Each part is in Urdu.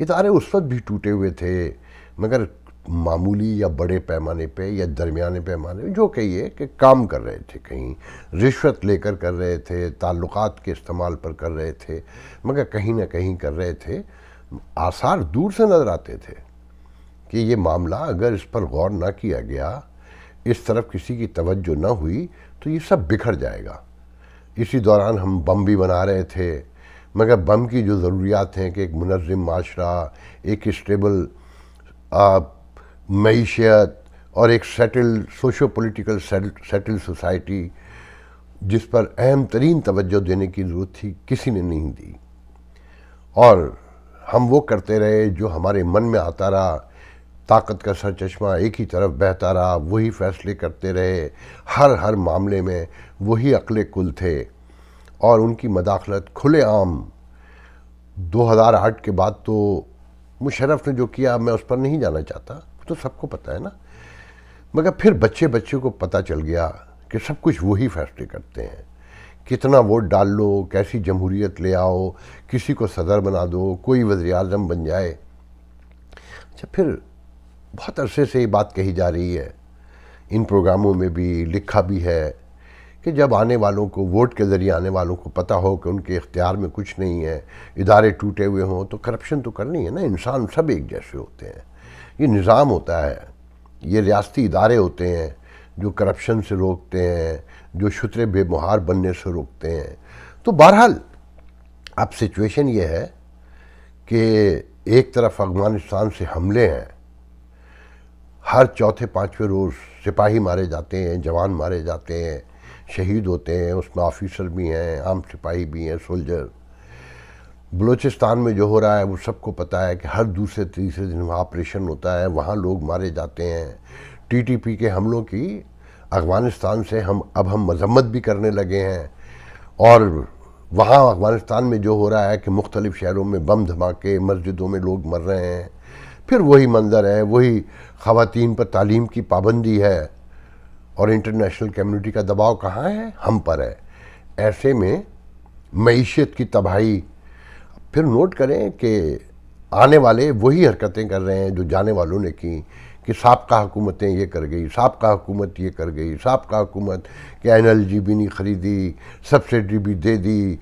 ادارے اس وقت بھی ٹوٹے ہوئے تھے، مگر معمولی یا بڑے پیمانے پہ یا درمیانے پیمانے پہ جو کہیے کہ کام کر رہے تھے، کہیں رشوت لے کر رہے تھے، تعلقات کے استعمال پر کر رہے تھے، مگر کہیں نہ کہیں کر رہے تھے۔ آثار دور سے نظر آتے تھے کہ یہ معاملہ اگر اس پر غور نہ کیا گیا، اس طرف کسی کی توجہ نہ ہوئی تو یہ سب بکھر جائے گا۔ اسی دوران ہم بم بھی بنا رہے تھے، مگر بم کی جو ضروریات ہیں کہ ایک منظم معاشرہ، ایک اسٹیبل معیشت اور ایک settle socio political settle society, جس پر اہم ترین توجہ دینے کی ضرورت تھی، کسی نے نہیں دی، اور ہم وہ کرتے رہے جو ہمارے من میں آتا رہا۔ طاقت کا سر چشمہ ایک ہی طرف بہتا رہا، وہی فیصلے کرتے رہے، ہر معاملے میں وہی عقل کل تھے، اور ان کی مداخلت کھلے عام 2008 کے بعد تو مشرف نے جو کیا میں اس پر نہیں جانا چاہتا، تو سب کو پتہ ہے نا، مگر پھر بچے کو پتہ چل گیا کہ سب کچھ وہی فیصلے کرتے ہیں، کتنا ووٹ ڈال لو، کیسی جمہوریت لے آؤ، کسی کو صدر بنا دو، کوئی وزیر اعظم بن جائے۔ اچھا، پھر بہت عرصے سے یہ بات کہی جا رہی ہے، ان پروگراموں میں بھی لکھا بھی ہے کہ جب آنے والوں کو، ووٹ کے ذریعے آنے والوں کو پتہ ہو کہ ان کے اختیار میں کچھ نہیں ہے، ادارے ٹوٹے ہوئے ہوں، تو کرپشن تو کرنی ہے نا، انسان سب ایک جیسے ہوتے ہیں، یہ نظام ہوتا ہے، یہ ریاستی ادارے ہوتے ہیں جو کرپشن سے روکتے ہیں، جو شترے بے مہار بننے سے روکتے ہیں۔ تو بہرحال اب سچویشن یہ ہے کہ ایک طرف افغانستان سے حملے ہیں، ہر چوتھے پانچویں روز سپاہی مارے جاتے ہیں، جوان مارے جاتے ہیں، شہید ہوتے ہیں، اس میں آفیسر بھی ہیں، عام سپاہی بھی ہیں، سولجر۔ بلوچستان میں جو ہو رہا ہے وہ سب کو پتہ ہے کہ ہر دوسرے تیسرے دن وہاں آپریشن ہوتا ہے، وہاں لوگ مارے جاتے ہیں۔ ٹی ٹی پی کے حملوں کی افغانستان سے اب ہم مذمت بھی کرنے لگے ہیں، اور وہاں افغانستان میں جو ہو رہا ہے کہ مختلف شہروں میں بم دھماکے، مسجدوں میں لوگ مر رہے ہیں، پھر وہی منظر ہے، وہی خواتین پر تعلیم کی پابندی ہے، اور انٹرنیشنل کمیونٹی کا دباؤ کہاں ہے؟ ہم پر ہے۔ ایسے میں معیشت کی تباہی، پھر نوٹ کریں کہ آنے والے وہی حرکتیں کر رہے ہیں جو جانے والوں نے کی، کہ سابقہ حکومتیں یہ کر گئی، سابقہ حکومت یہ کر گئی، سابقہ حکومت کہ NLG بھی نہیں خریدی، سبسڈی بھی دے دی،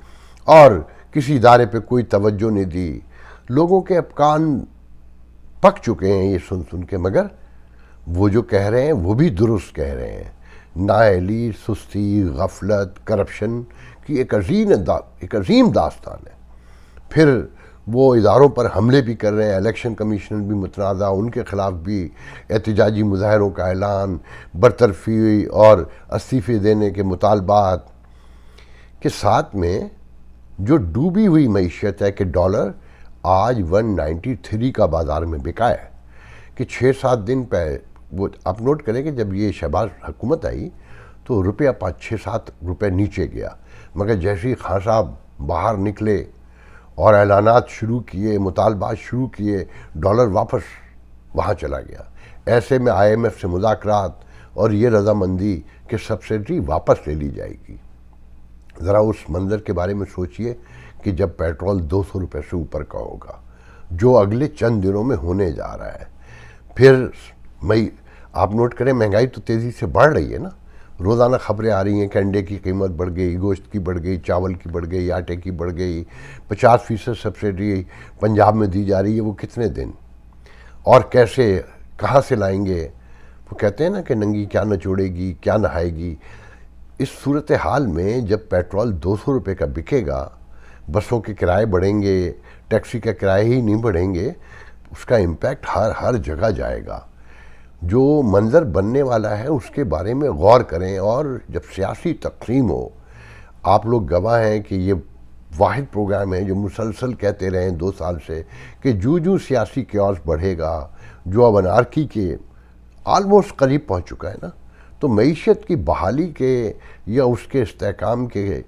اور کسی ادارے پہ کوئی توجہ نہیں دی۔ لوگوں کے اب کان پک چکے ہیں یہ سن کے، مگر وہ جو کہہ رہے ہیں وہ بھی درست کہہ رہے ہیں۔ نااہلی، سستی، غفلت، کرپشن کی ایک عظیم داستان ہے۔ پھر وہ اداروں پر حملے بھی کر رہے ہیں، الیکشن کمیشن بھی متنازع، ان کے خلاف بھی احتجاجی مظاہروں کا اعلان، برطرفی اور استعفے دینے کے مطالبات کے ساتھ میں جو ڈوبی ہوئی معیشت ہے کہ ڈالر آج 193 کا بازار میں بکا ہے، کہ 6-7 دن پہ وہ آپ نوٹ کریں کہ جب یہ شہباز حکومت آئی تو روپیہ 5-6-7 روپے نیچے گیا، مگر جیسے ہی خان صاحب باہر نکلے اور اعلانات شروع کیے، مطالبات شروع کیے، ڈالر واپس وہاں چلا گیا۔ ایسے میں IMF سے مذاکرات اور یہ رضامندی کہ سبسڈی واپس لے لی جائے گی۔ ذرا اس منظر کے بارے میں سوچئے کہ جب پیٹرول 200 روپے سے اوپر کا ہوگا، جو اگلے چند دنوں میں ہونے جا رہا ہے۔ پھر آپ نوٹ کریں مہنگائی تو تیزی سے بڑھ رہی ہے نا، روزانہ خبریں آ رہی ہیں کہ انڈے کی قیمت بڑھ گئی، گوشت کی بڑھ گئی، چاول کی بڑھ گئی، آٹے کی بڑھ گئی، 50% سبسڈی پنجاب میں دی جا رہی ہے۔ وہ کتنے دن اور کیسے، کہاں سے لائیں گے؟ وہ کہتے ہیں نا کہ ننگی کیا نچوڑے گی، کیا نہائے گی۔ اس صورتحال میں جب پیٹرول 200 روپے کا بکے گا، بسوں کے کرائے بڑھیں گے، ٹیکسی کے کرائے ہی نہیں بڑھیں گے، اس کا امپیکٹ ہر جگہ جائے گا۔ جو منظر بننے والا ہے اس کے بارے میں غور کریں، اور جب سیاسی تقسیم ہو، آپ لوگ گواہ ہیں کہ یہ واحد پروگرام ہے جو مسلسل کہتے رہے 2 سال سے کہ جو سیاسی کیوس بڑھے گا، جو اب انارکی کے آلموسٹ قریب پہنچ چکا ہے نا، تو معیشت کی بحالی کے یا اس کے استحکام کے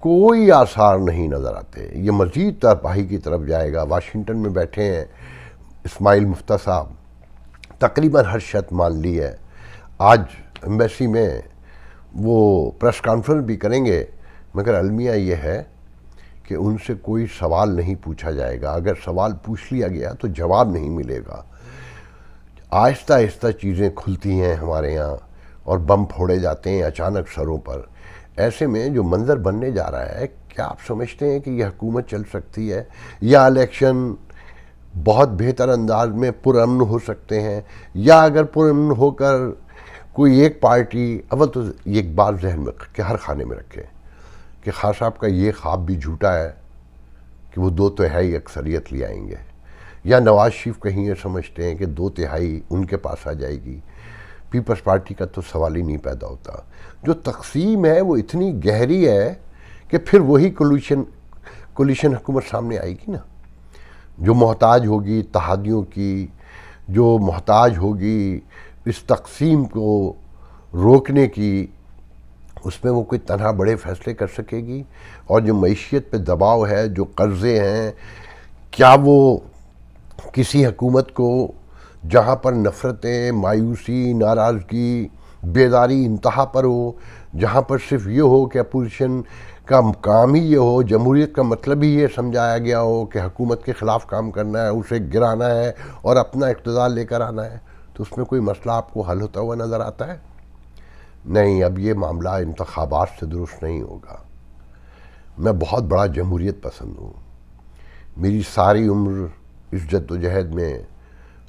کوئی آثار نہیں نظر آتے۔ یہ مزید تباہی کی طرف جائے گا۔ واشنگٹن میں بیٹھے ہیں اسماعیل مفتیٰ صاحب، تقریباً ہر شرط مان لی ہے۔ آج ایمبیسی میں وہ پریس کانفرنس بھی کریں گے، مگر المیہ یہ ہے کہ ان سے کوئی سوال نہیں پوچھا جائے گا، اگر سوال پوچھ لیا گیا تو جواب نہیں ملے گا۔ آہستہ آہستہ چیزیں کھلتی ہیں ہمارے یہاں اور بم پھوڑے جاتے ہیں اچانک سروں پر۔ ایسے میں جو منظر بننے جا رہا ہے، کیا آپ سمجھتے ہیں کہ یہ حکومت چل سکتی ہے؟ یا الیکشن بہت بہتر انداز میں پرامن ہو سکتے ہیں؟ یا اگر پرامن ہو کر کوئی ایک پارٹی، اول تو ایک بات ذہن میں کہ ہر خانے میں رکھے کہ خان صاحب کا یہ خواب بھی جھوٹا ہے کہ وہ 2/3 اکثریت لے آئیں گے، یا نواز شریف کہیں یہ سمجھتے ہیں کہ 2/3 ان کے پاس آ جائے گی۔ پیپلز پارٹی کا تو سوال ہی نہیں پیدا ہوتا۔ جو تقسیم ہے وہ اتنی گہری ہے کہ پھر وہی کولیشن حکومت سامنے آئے گی نا، جو محتاج ہوگی اتحادیوں کی، جو محتاج ہوگی اس تقسیم کو روکنے کی، اس میں وہ کوئی تنہا بڑے فیصلے کر سکے گی؟ اور جو معیشت پہ دباؤ ہے، جو قرضے ہیں، کیا وہ کسی حکومت کو جہاں پر نفرتیں، مایوسی، ناراضگی، بیداری انتہا پر ہو، جہاں پر صرف یہ ہو کہ اپوزیشن کا کام ہی یہ ہو، جمہوریت کا مطلب ہی یہ سمجھایا گیا ہو کہ حکومت کے خلاف کام کرنا ہے، اسے گرانا ہے اور اپنا اقتدار لے کر آنا ہے، تو اس میں کوئی مسئلہ آپ کو حل ہوتا ہوا نظر آتا ہے؟ نہیں، اب یہ معاملہ انتخابات سے درست نہیں ہوگا۔ میں بہت بڑا جمہوریت پسند ہوں، میری ساری عمر اس جد و جہد میں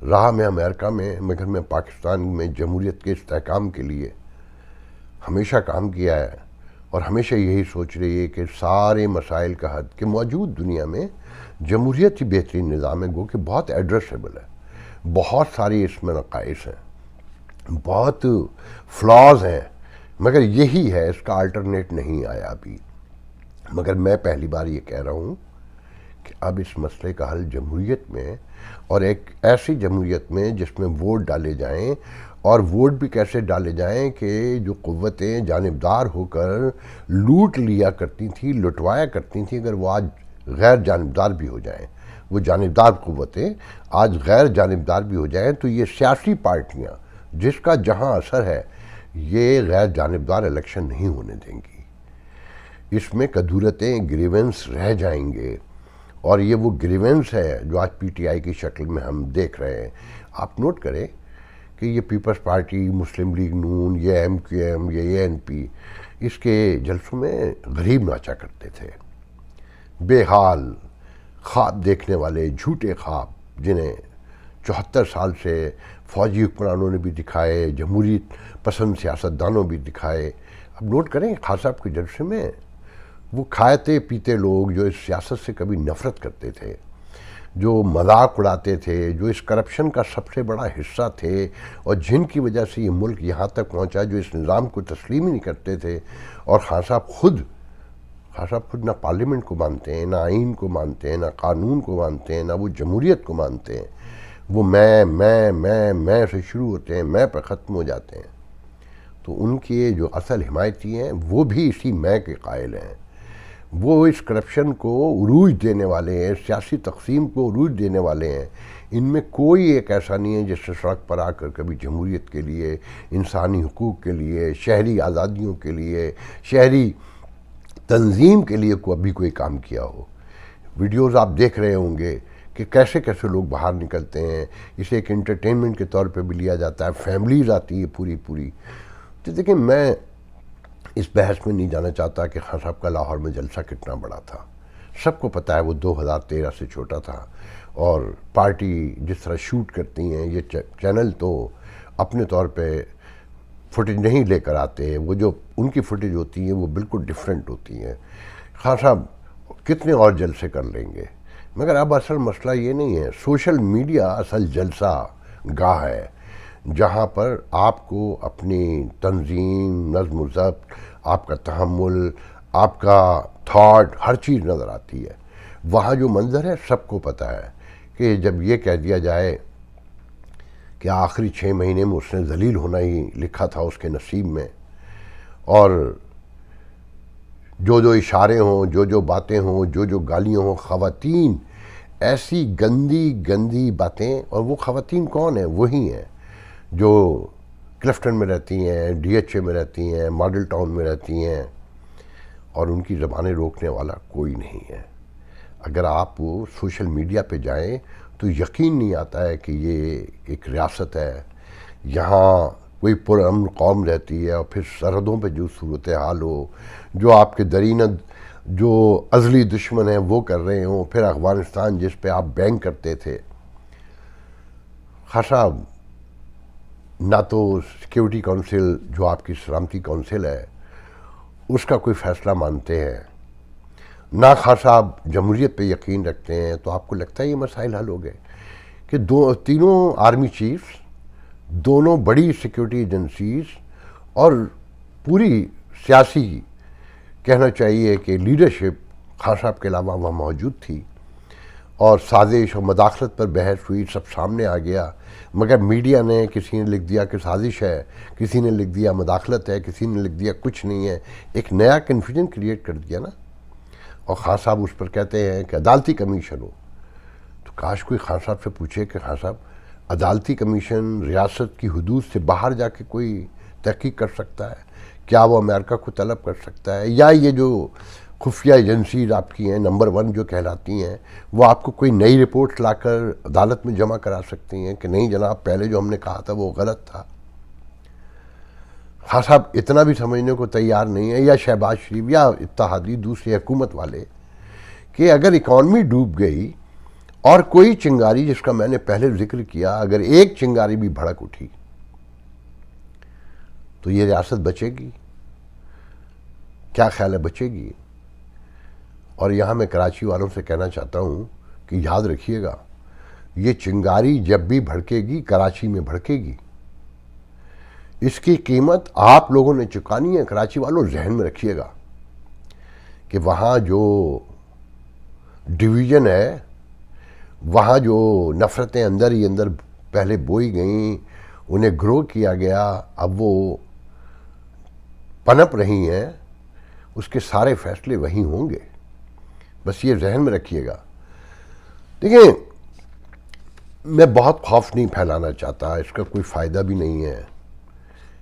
رہا، میں امریکہ میں، مگر میں پاکستان میں جمہوریت کے استحکام کے لیے ہمیشہ کام کیا ہے، اور ہمیشہ یہی سوچ رہی ہے کہ سارے مسائل کا حل کہ موجود دنیا میں جمہوریت ہی بہترین نظام ہے، گو کہ بہت ایڈریسیبل ہے، بہت ساری اس میں نقائص ہیں، بہت فلاز ہیں، مگر یہی ہے، اس کا الٹرنیٹ نہیں آیا ابھی۔ مگر میں پہلی بار یہ کہہ رہا ہوں کہ اب اس مسئلے کا حل جمہوریت میں، اور ایک ایسی جمہوریت میں جس میں ووٹ ڈالے جائیں، اور ووٹ بھی کیسے ڈالے جائیں کہ جو قوتیں جانبدار ہو کر لوٹ لیا کرتی تھیں، لٹوایا کرتی تھیں، اگر وہ آج غیر جانبدار بھی ہو جائیں، وہ جانبدار قوتیں آج غیر جانبدار بھی ہو جائیں، تو یہ سیاسی پارٹیاں جس کا جہاں اثر ہے، یہ غیر جانبدار الیکشن نہیں ہونے دیں گی۔ اس میں کدورتیں، گریونس رہ جائیں گے، اور یہ وہ گریونس ہے جو آج پی ٹی آئی کی شکل میں ہم دیکھ رہے ہیں۔ آپ نوٹ کریں کہ یہ پیپلز پارٹی، مسلم لیگ نون، یہ ایم کیو ایم، یہ اے این پی، اس کے جلسوں میں غریب ناچا کرتے تھے، بے حال خواب دیکھنے والے، جھوٹے خواب جنہیں 74 سال سے فوجی حکمرانوں نے بھی دکھائے، جمہوریت پسند سیاستدانوں بھی دکھائے۔ اب نوٹ کریں خان صاحب کے جلسے میں وہ کھاتے پیتے لوگ جو اس سیاست سے کبھی نفرت کرتے تھے، جو مذاق اڑاتے تھے، جو اس کرپشن کا سب سے بڑا حصہ تھے، اور جن کی وجہ سے یہ ملک یہاں تک پہنچا، جو اس نظام کو تسلیم ہی نہیں کرتے تھے، اور خان صاحب خود نہ پارلیمنٹ کو مانتے ہیں، نہ آئین کو مانتے ہیں، نہ قانون کو مانتے ہیں، نہ وہ جمہوریت کو مانتے ہیں، وہ میں سے شروع ہوتے ہیں، میں پر ختم ہو جاتے ہیں۔ تو ان کے جو اصل حمایتی ہیں وہ بھی اسی میں کے قائل ہیں، وہ اس کرپشن کو عروج دینے والے ہیں، سیاسی تقسیم کو عروج دینے والے ہیں۔ ان میں کوئی ایک ایسا نہیں ہے جس نے سڑک پر آ کر کبھی جمہوریت کے لیے، انسانی حقوق کے لیے، شہری آزادیوں کے لیے، شہری تنظیم کے لیے ابھی کوئی کام کیا ہو۔ ویڈیوز آپ دیکھ رہے ہوں گے کہ کیسے کیسے لوگ باہر نکلتے ہیں، اسے ایک انٹرٹینمنٹ کے طور پہ بھی لیا جاتا ہے، فیملیز آتی ہے پوری۔ تو دیکھیں، میں اس بحث میں نہیں جانا چاہتا کہ خان صاحب کا لاہور میں جلسہ کتنا بڑا تھا، سب کو پتہ ہے وہ 2013 سے چھوٹا تھا، اور پارٹی جس طرح شوٹ کرتی ہیں، یہ چینل تو اپنے طور پہ فوٹیج نہیں لے کر آتے، وہ جو ان کی فوٹیج ہوتی ہیں وہ بالکل ڈیفرنٹ ہوتی ہیں۔ خان صاحب کتنے اور جلسے کر لیں گے، مگر اب اصل مسئلہ یہ نہیں ہے، سوشل میڈیا اصل جلسہ گاہ ہے، جہاں پر آپ کو اپنی تنظیم، نظم و ضبط، آپ کا تحمل، آپ کا تھاٹ، ہر چیز نظر آتی ہے۔ وہاں جو منظر ہے سب کو پتہ ہے کہ جب یہ کہہ دیا جائے کہ آخری 6 مہینے میں اس نے ذلیل ہونا ہی لکھا تھا اس کے نصیب میں، اور جو اشارے ہوں، جو باتیں ہوں، جو گالیاں ہوں، خواتین، ایسی گندی باتیں، اور وہ خواتین کون ہیں؟ وہی ہیں جو کلفٹن میں رہتی ہیں، ڈی ایچ اے میں رہتی ہیں، ماڈل ٹاؤن میں رہتی ہیں، اور ان کی زبانیں روکنے والا کوئی نہیں ہے۔ اگر آپ وہ سوشل میڈیا پہ جائیں تو یقین نہیں آتا ہے کہ یہ ایک ریاست ہے، یہاں کوئی پرامن قوم رہتی ہے، اور پھر سرحدوں پہ جو صورتحال ہو، جو آپ کے درینہ جو ازلی دشمن ہیں وہ کر رہے ہوں، پھر افغانستان جس پہ آپ بینک کرتے تھے۔ خاصا نہ تو سیکیورٹی کونسل جو آپ کی سلامتی کونسل ہے اس کا کوئی فیصلہ مانتے ہیں، نہ خاص صاحب جمہوریت پہ یقین رکھتے ہیں، تو آپ کو لگتا ہے یہ مسائل حل ہو گئے کہ تینوں آرمی چیفز، دونوں بڑی سیکیورٹی ایجنسیز اور پوری سیاسی کہنا چاہیے کہ لیڈرشپ خان صاحب کے علاوہ وہاں موجود تھی، اور سازش اور مداخلت پر بحث ہوئی، سب سامنے آ گیا، مگر میڈیا نے کسی نے لکھ دیا کہ سازش ہے، کسی نے لکھ دیا مداخلت ہے، کسی نے لکھ دیا کچھ نہیں ہے، ایک نیا کنفیوژن کریٹ کر دیا نا۔ اور خان صاحب اس پر کہتے ہیں کہ عدالتی کمیشن ہو، تو کاش کوئی خان صاحب سے پوچھے کہ خان صاحب عدالتی کمیشن ریاست کی حدود سے باہر جا کے کوئی تحقیق کر سکتا ہے؟ کیا وہ امریکہ کو طلب کر سکتا ہے؟ یا یہ جو خفیہ ایجنسیز آپ کی ہیں نمبر 1 جو کہلاتی ہیں، وہ آپ کو کوئی نئی رپورٹ لا کر عدالت میں جمع کرا سکتی ہیں کہ نہیں جناب پہلے جو ہم نے کہا تھا وہ غلط تھا؟ خان صاحب اتنا بھی سمجھنے کو تیار نہیں ہے، یا شہباز شریف یا اتحادی دوسری حکومت والے، کہ اگر اکانومی ڈوب گئی اور کوئی چنگاری جس کا میں نے پہلے ذکر کیا، اگر ایک چنگاری بھی بھڑک اٹھی تو یہ ریاست بچے گی؟ کیا خیال ہے بچے گی؟ اور یہاں میں کراچی والوں سے کہنا چاہتا ہوں کہ یاد رکھیے گا، یہ چنگاری جب بھی بھڑکے گی کراچی میں بھڑکے گی، اس کی قیمت آپ لوگوں نے چکانی ہے۔ کراچی والوں ذہن میں رکھیے گا کہ وہاں جو ڈویژن ہے، وہاں جو نفرتیں اندر ہی اندر پہلے بوئی گئیں، انہیں گرو کیا گیا، اب وہ پنپ رہی ہیں، اس کے سارے فیصلے وہیں ہوں گے، بس یہ ذہن میں رکھیے گا۔ دیکھیں، میں بہت خوف نہیں پھیلانا چاہتا، اس کا کوئی فائدہ بھی نہیں ہے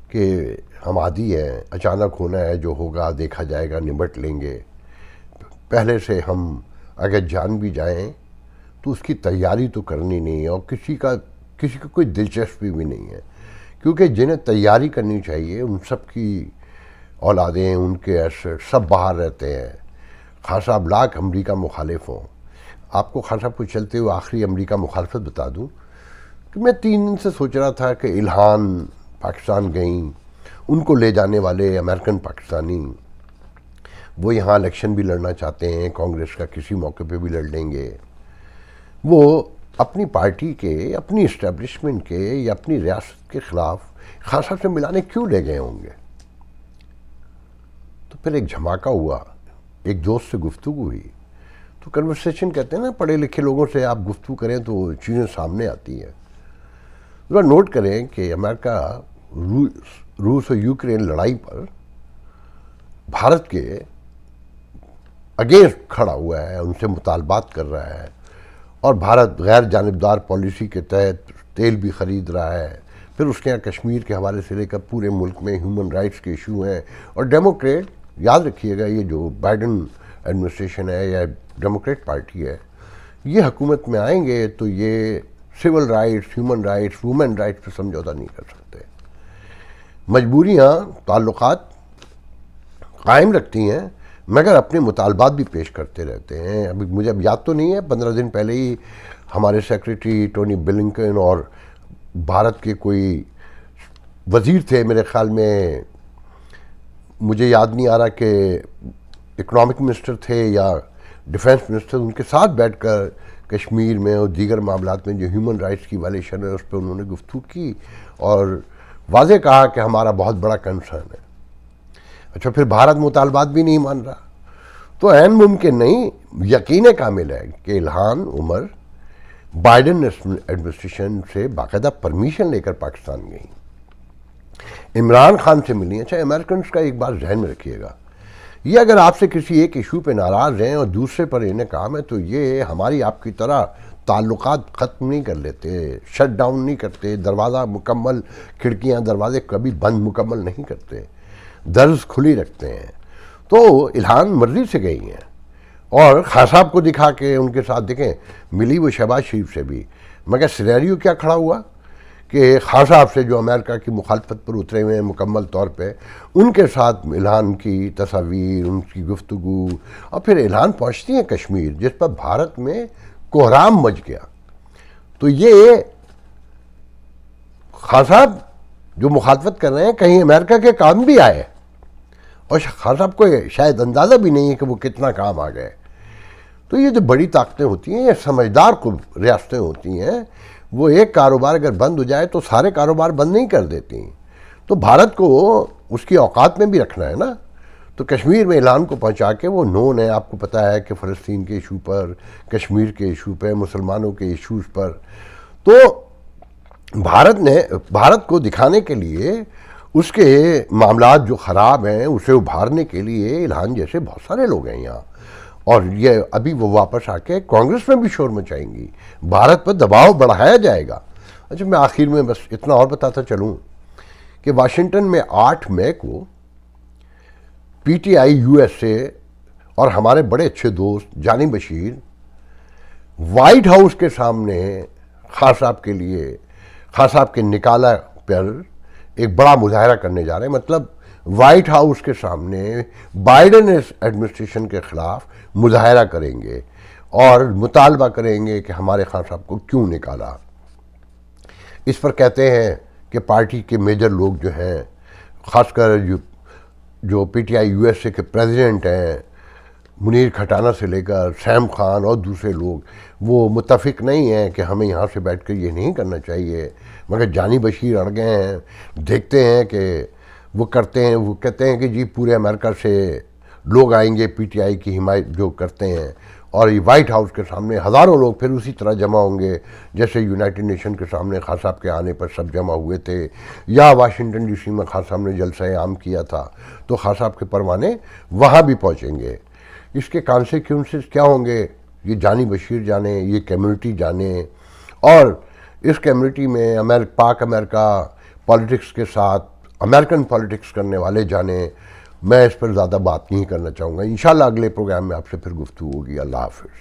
کہ ہم عادی ہیں، اچانک ہونا ہے، جو ہوگا دیکھا جائے گا، نمٹ لیں گے۔ پہلے سے ہم اگر جان بھی جائیں تو اس کی تیاری تو کرنی نہیں ہے، اور کسی کا کوئی دلچسپی بھی نہیں ہے، کیونکہ جنہیں تیاری کرنی چاہیے ان سب کی اولادیں، ان کے ایسٹ سب باہر رہتے ہیں۔ خان صاحب لاکھ امریکہ مخالف ہوں، آپ کو خان صاحب کو چلتے ہوئے آخری امریکہ مخالفت بتا دوں کہ میں 3 دن سے سوچ رہا تھا کہ الہان پاکستان گئیں، ان کو لے جانے والے امریکن پاکستانی، وہ یہاں الیکشن بھی لڑنا چاہتے ہیں، کانگریس کا کسی موقع پہ بھی لڑ لیں گے، وہ اپنی پارٹی کے، اپنی اسٹیبلشمنٹ کے یا اپنی ریاست کے خلاف خان صاحب سے ملانے کیوں لے گئے ہوں گے؟ تو پھر ایک جھماکہ ہوا، ایک دوست سے گفتگو ہوئی، تو کنورسیشن کہتے ہیں نا، پڑھے لکھے لوگوں سے آپ گفتگو کریں تو چیزیں سامنے آتی ہیں۔ ذرا نوٹ کریں کہ امریکہ روس اور یوکرین لڑائی پر بھارت کے اگینسٹ کھڑا ہوا ہے، ان سے مطالبات کر رہا ہے، اور بھارت غیر جانبدار پالیسی کے تحت تیل بھی خرید رہا ہے۔ پھر اس کے یہاں کشمیر کے حوالے سے لے کر پورے ملک میں ہیومن رائٹس کے ایشو ہیں، اور ڈیموکریٹ، یاد رکھیے گا یہ جو بائیڈن ایڈمنسٹریشن ہے یا ڈیموکریٹ پارٹی ہے، یہ حکومت میں آئیں گے تو یہ civil rights, human rights, women rights پہ سمجھوتہ نہیں کر سکتے۔ مجبوریاں تعلقات قائم رکھتی ہیں، مگر اپنے مطالبات بھی پیش کرتے رہتے ہیں۔ ابھی مجھے اب یاد تو نہیں ہے، 15 دن پہلے ہی ہمارے سیکریٹری ٹونی بلنکن اور بھارت کے کوئی وزیر تھے، میرے خیال میں مجھے یاد نہیں آ رہا کہ اکنامک منسٹر تھے یا ڈیفنس منسٹر، ان کے ساتھ بیٹھ کر کشمیر میں اور دیگر معاملات میں جو ہیومن رائٹس کی وائلیشن ہے اس پہ انہوں نے گفتگو کی، اور واضح کہا کہ ہمارا بہت بڑا کنسرن ہے۔ اچھا، پھر بھارت مطالبات بھی نہیں مان رہا، تو عین ممکن نہیں، یقین کامل ہے کہ الہان عمر بائیڈن ایڈمنسٹریشن سے باقاعدہ پرمیشن لے کر پاکستان گئیں، عمران خان سے ملی۔ اچھا، امریکنز کا ایک بات ذہن میں رکھیے گا، یہ اگر آپ سے کسی ایک ایشو پہ ناراض ہیں اور دوسرے پر انہیں کام ہے، تو یہ ہماری آپ کی طرح تعلقات ختم نہیں کر لیتے، شٹ ڈاؤن نہیں کرتے، دروازہ مکمل، کھڑکیاں دروازے کبھی بند مکمل نہیں کرتے، درز کھلی رکھتے ہیں۔ تو الہان مرضی سے گئی ہیں، اور خان صاحب کو دکھا کے ان کے ساتھ دیکھیں ملی وہ شہباز شریف سے بھی، مگر سینیریو کیا کھڑا ہوا کہ خان صاحب سے جو امریکہ کی مخالفت پر اترے ہوئے ہیں مکمل طور پہ، ان کے ساتھ الہان کی تصاویر، ان کی گفتگو، اور پھر الہان پہنچتی ہیں کشمیر جس پر بھارت میں کوہرام مچ گیا۔ تو یہ خان صاحب جو مخالفت کر رہے ہیں کہیں امریکہ کے کام بھی آئے، اور خان صاحب کو شاید اندازہ بھی نہیں ہے کہ وہ کتنا کام آ گئے۔ تو یہ جو بڑی طاقتیں ہوتی ہیں، یہ سمجھدار ریاستیں ہوتی ہیں، وہ ایک کاروبار اگر بند ہو جائے تو سارے کاروبار بند نہیں کر دیتی۔ تو بھارت کو اس کی اوقات میں بھی رکھنا ہے نا، تو کشمیر میں الہان کو پہنچا کے وہ نون ہے، آپ کو پتہ ہے کہ فلسطین کے ایشو پر، کشمیر کے ایشو پہ، مسلمانوں کے ایشوز پر، تو بھارت کو دکھانے کے لیے اس کے معاملات جو خراب ہیں اسے ابھارنے کے لیے الہان جیسے بہت سارے لوگ ہیں یہاں، اور یہ ابھی وہ واپس آ کے کانگریس میں بھی شور مچائیں گی، بھارت پر دباؤ بڑھایا جائے گا۔ اچھا، میں آخر میں بس اتنا اور بتاتا چلوں کہ واشنگٹن میں 8 مئی کو P T I U S A اور ہمارے بڑے اچھے دوست جانی بشیر وائٹ ہاؤس کے سامنے خان صاحب کے نکالا پر ایک بڑا مظاہرہ کرنے جا رہے ہیں، مطلب وائٹ ہاؤس کے سامنے بائیڈن ایڈمنسٹریشن کے خلاف مظاہرہ کریں گے اور مطالبہ کریں گے کہ ہمارے خان صاحب کو کیوں نکالا۔ اس پر کہتے ہیں کہ پارٹی کے میجر لوگ جو ہیں، خاص کر جو P T I U S A کے پریزیڈنٹ ہیں، منیر کھٹانہ سے لے کر سیم خان اور دوسرے لوگ، وہ متفق نہیں ہیں کہ ہمیں یہاں سے بیٹھ کر یہ نہیں کرنا چاہیے، مگر جانی بشیر اڑ گئے ہیں۔ دیکھتے ہیں کہ وہ کہتے ہیں کہ جی پورے امریکہ سے لوگ آئیں گے پی ٹی آئی کی حمایت جو کرتے ہیں، اور یہ وائٹ ہاؤس کے سامنے ہزاروں لوگ پھر اسی طرح جمع ہوں گے جیسے یونائٹڈ نیشن کے سامنے خان صاحب کے آنے پر سب جمع ہوئے تھے، یا واشنگٹن ڈی سی میں خان صاحب نے جلسہ عام کیا تھا، تو خان صاحب کے پروانے وہاں بھی پہنچیں گے۔ اس کے کانسیکوینسز کیا ہوں گے یہ جانی بشیر جانے، یہ کمیونٹی جانے، اور اس کمیونٹی میں پاک امریکہ پالیٹکس کے ساتھ امریکن پالیٹکس کرنے والے جانے۔ میں اس پر زیادہ بات نہیں کرنا چاہوں گا، انشاءاللہ اگلے پروگرام میں آپ سے پھر گفتگو ہوگی۔ اللہ حافظ۔